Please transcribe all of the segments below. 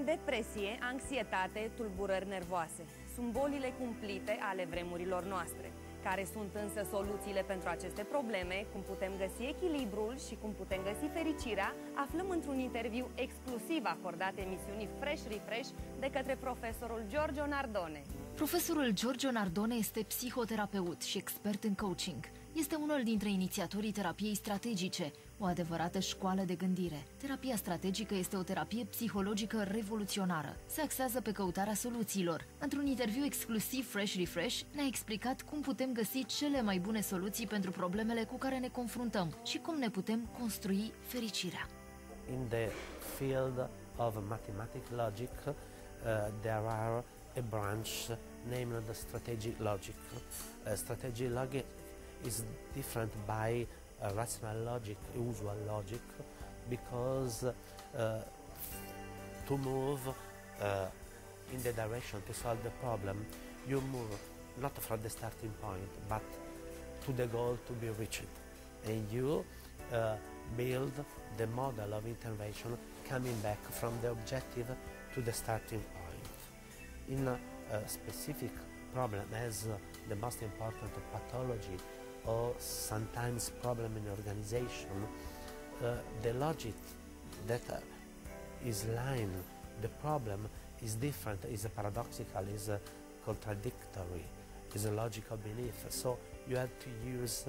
Depresie, anxietate, tulburări nervoase sunt bolile cumplite ale vremurilor noastre. Care sunt însă soluțiile pentru aceste probleme, cum putem găsi echilibrul și cum putem găsi fericirea, aflăm într-un interviu exclusiv acordat emisiunii Fresh Refresh de către profesorul Giorgio Nardone. Profesorul Giorgio Nardone este psihoterapeut și expert în coaching. Este unul dintre inițiatorii terapiei strategice, o adevărată școală de gândire. Terapia strategică este o terapie psihologică revoluționară. Se axează pe căutarea soluțiilor. Într-un interviu exclusiv Fresh Refresh, ne-a explicat cum putem găsi cele mai bune soluții pentru problemele cu care ne confruntăm și cum ne putem construi fericirea. In the field of mathematical logic, there are a branch named the strategic logic. Strategic logic is different by rational logic, usual logic, because to move in the direction to solve the problem, you move not from the starting point, but to the goal to be reached. And you build the model of intervention coming back from the objective to the starting point. In a specific problem as the most important pathology or sometimes problem in organization, the logic that is lying the problem is different, is paradoxical, is contradictory, is a logical belief. So you have to use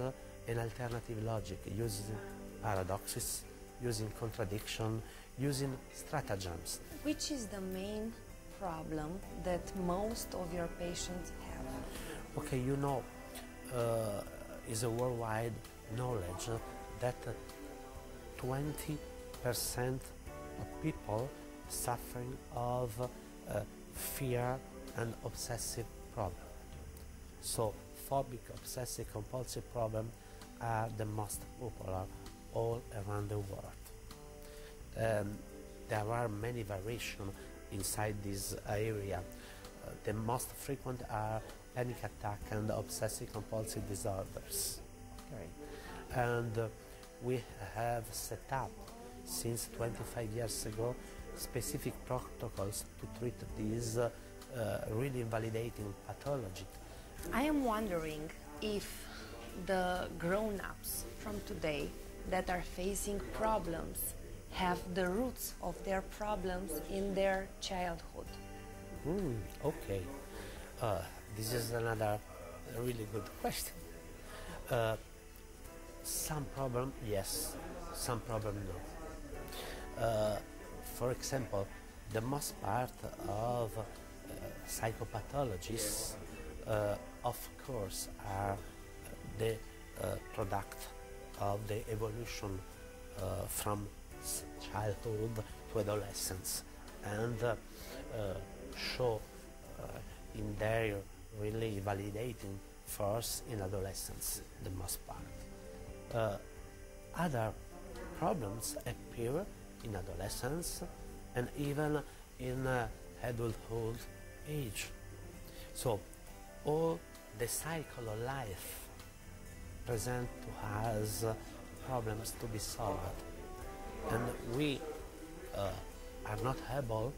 an alternative logic, using paradoxes, using contradiction, using stratagems. Which is the main problem that most of your patients have? Okay, you know, is a worldwide knowledge that 20% of people suffering of fear and obsessive problem. So phobic, obsessive, compulsive problem are the most popular all around the world. There are many variations inside this area. The most frequent are panic attack and obsessive compulsive disorders. Okay. And we have set up since 25 years ago specific protocols to treat these really invalidating pathology. I am wondering if the grown-ups from today that are facing problems have the roots of their problems in their childhood. Okay. This is another really good question. Some problem, yes. Some problem, no. For example, the most part of psychopathologies, of course, are the product of the evolution from childhood to adolescence, and show in their really validating force in adolescence, the most part. Other problems appear in adolescence and even in adulthood age. So all the cycle of life present to us problems to be solved, and we are not able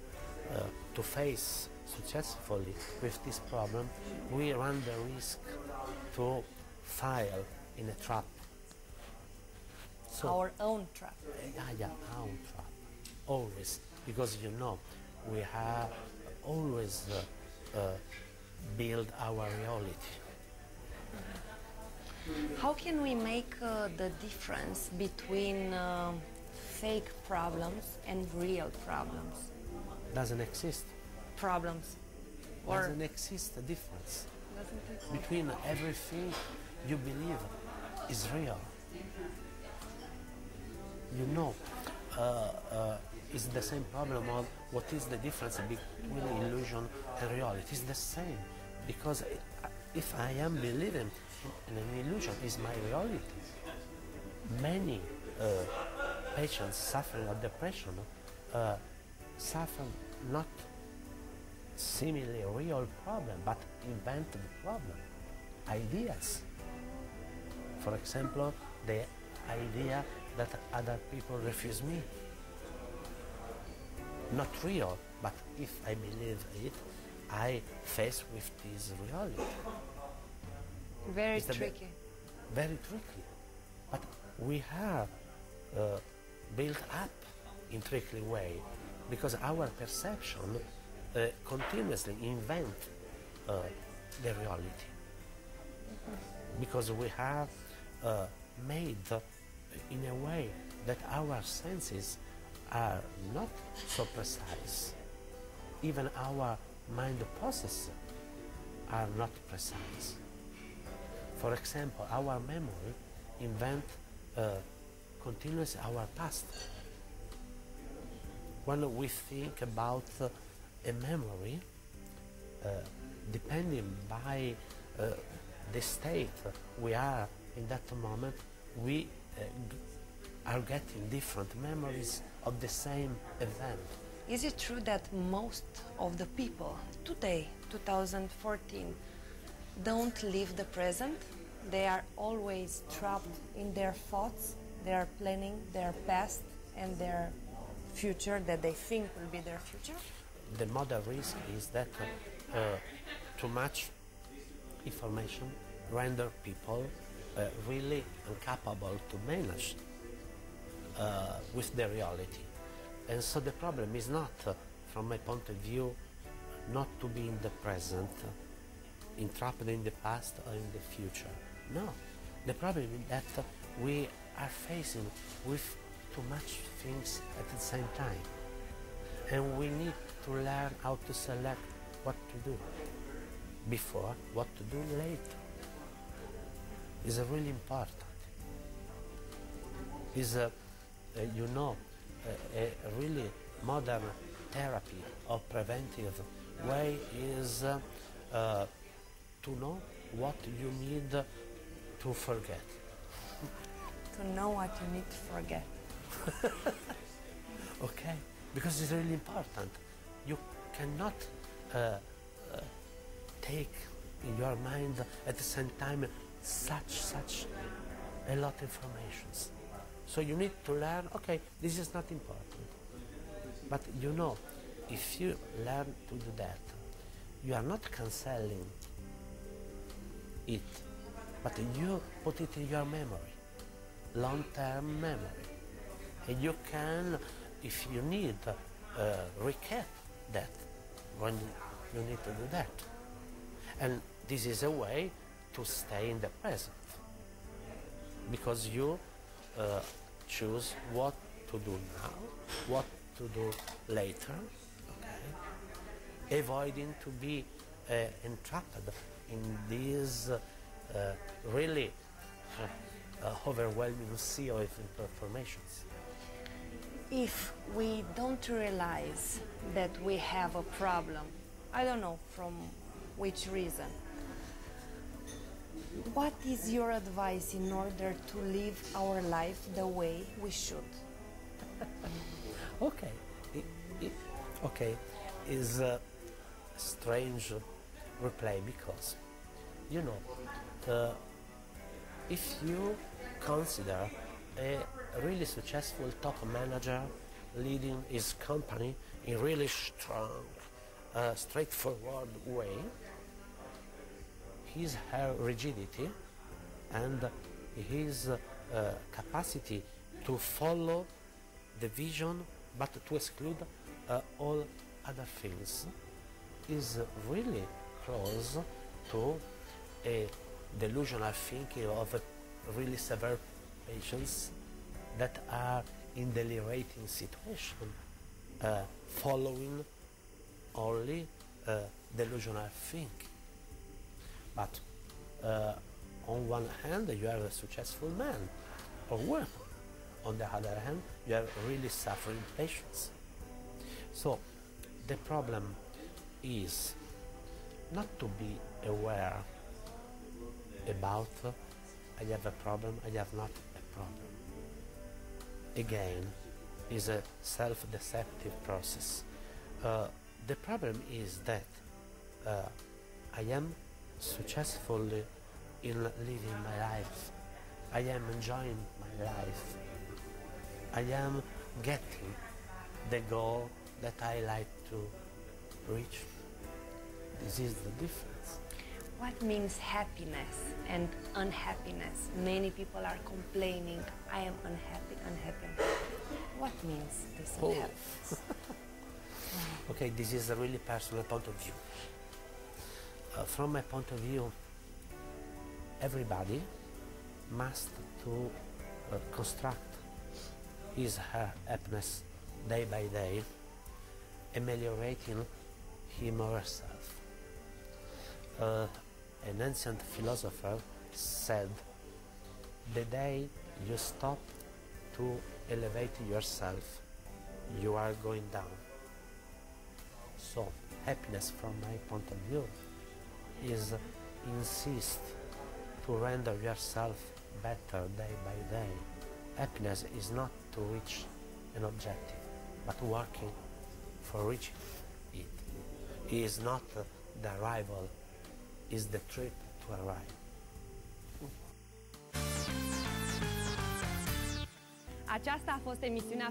to face successfully with this problem. We run the risk to fall in a trap. So, our own trap. Yeah, our own trap. Always, because you know, we have always build our reality. How can we make the difference between fake problems and real problems? Doesn't exist. Problems. Doesn't exist a difference between everything you believe is real. You know, it's the same problem of what is the difference between illusion and reality. It's the same, because if I am believing in an illusion, it's my reality. Many patients suffering of depression suffer not seemingly real problem, but invented problem, ideas. For example, the idea that other people refuse me. Not real, But if I believe it, I face with this reality. Very tricky. Very tricky. But we are built up in tricky way because our perception continuously invent the reality. Because we have made in a way that our senses are not so precise. Even our mind processes are not precise. For example, our memory invent continuously our past. When we think about a memory, depending by the state we are in that moment, we are getting different memories of the same event. Is it true that most of the people today, 2014, don't live the present? They are always trapped in their thoughts. They are planning their past and their future that they think will be their future? The modern risk is that too much information render people really incapable to manage with the reality. And so the problem is not, from my point of view, not to be in the present, entrapped in the past or in the future. No, the problem is that we are facing with too much things at the same time. And we need to learn how to select what to do before, what to do later. It's really important. It's a really modern therapy or preventive way is to know what you need to forget. To know what you need to forget. Okay, because it's really important. You cannot take in your mind at the same time such a lot of informations. So you need to learn, okay, this is not important. But you know, if you learn to do that, you are not cancelling it, but you put it in your memory, long-term memory. And you can, if you need, recap that when you need to do that. And this is a way to stay in the present, because you choose what to do now, what to do later, okay? Avoiding to be entrapped in these really overwhelming sea of informations. If we don't realize that we have a problem, I don't know from which reason, what is your advice in order to live our life the way we should? Okay, okay, is a strange replay because, you know, if you consider a really successful top manager leading his company in really strong, straightforward way, her rigidity and his capacity to follow the vision but to exclude all other things is really close to a delusional thinking of really severe patients that are in delirating situation, following only delusional thinking. But on one hand, you are a successful man or woman. On the other hand, you are really suffering patients. So the problem is not to be aware about I have a problem, I have not a problem. Again, is a self-deceptive process. The problem is that I am successfully in living my life. I am enjoying my life. I am getting the goal that I like to reach. This is the difference. What means happiness and unhappiness? Many people are complaining, I am unhappy, unhappy. What means this unhappiness? Okay, this is a really personal point of view. From my point of view, everybody must to construct his her happiness day by day, ameliorating him or herself. An ancient philosopher said, the day you stop to elevate yourself, you are going down. So, happiness from my point of view is insist to render yourself better day by day. Happiness is not to reach an objective, but working for reaching it. It is not the arrival, is the trip to arrive. Aceasta a fost emisiunea